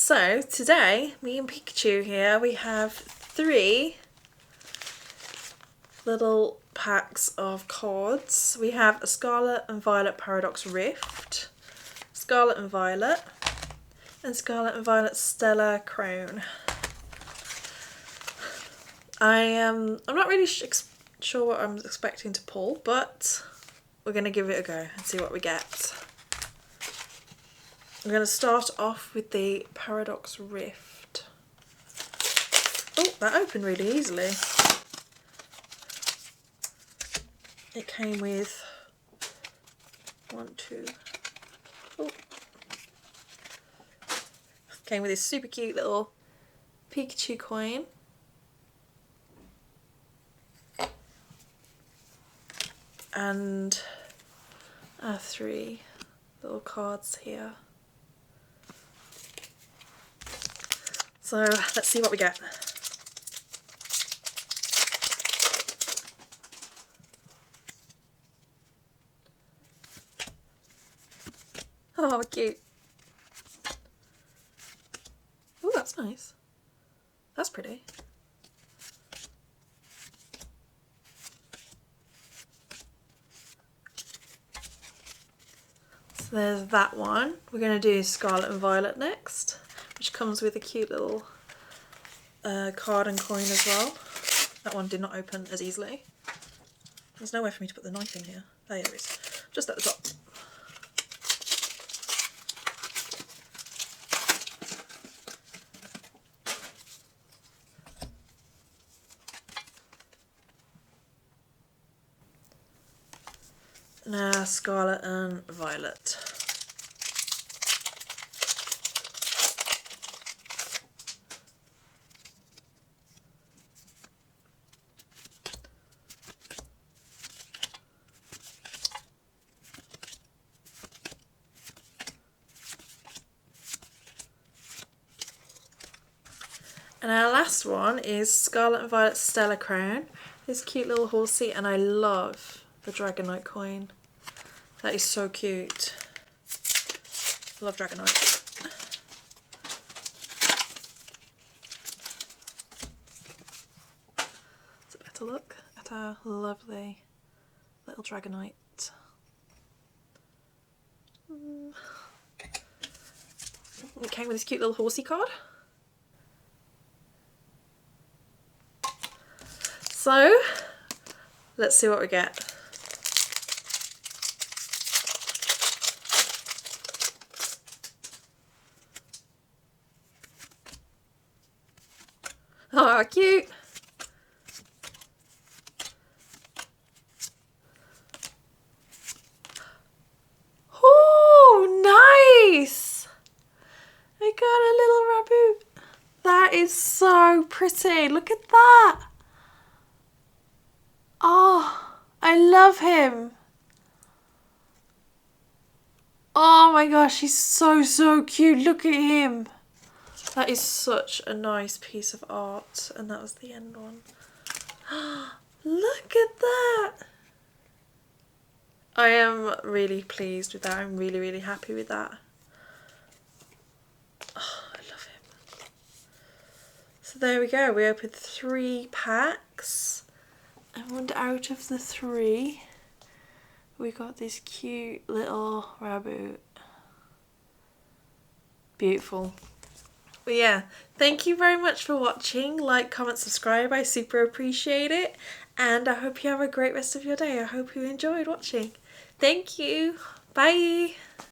So today, me and Pikachu here, we have 3 little packs of cards. We have a Scarlet and Violet Paradox Rift, Scarlet and Violet, and Scarlet and Violet Stellar Crown. I'm not really sure what I'm expecting to pull, but we're going to give it a go and see what we get. I'm going to start off with the Paradox Rift. Oh, that opened really easily. It came with 1, 2. Oh. Came with this super cute little Pikachu coin. And our 3 little cards here. So let's see what we get. Oh, cute. Oh, that's nice. That's pretty. So there's that one. We're going to do Scarlet and Violet next, which comes with a cute little card and coin as well. That one did not open as easily. There's nowhere for me to put the knife in here. Oh, there it is. Just at the top. Now Scarlet and Violet. And our last one is Scarlet and Violet Stellar Crown. This cute little horsey, and I love the Dragonite coin. That is so cute. Love Dragonite. It's a better look at our lovely little Dragonite. It came with this cute little horsey card. So, let's see what we get. Oh, cute! Oh, nice! I got a little Raboot. That is so pretty. Look at that! Oh, I love him. Oh my gosh, he's so cute. Look at him. That is such a nice piece of art. And that was the end one. Look at that. I am really pleased with that. I'm really happy with that. Oh, I love him. So there we go. We opened 3 packs. And out of the 3, we got this cute little Raboot. Beautiful. But yeah, thank you very much for watching. Like, comment, subscribe. I super appreciate it. And I hope you have a great rest of your day. I hope you enjoyed watching. Thank you. Bye.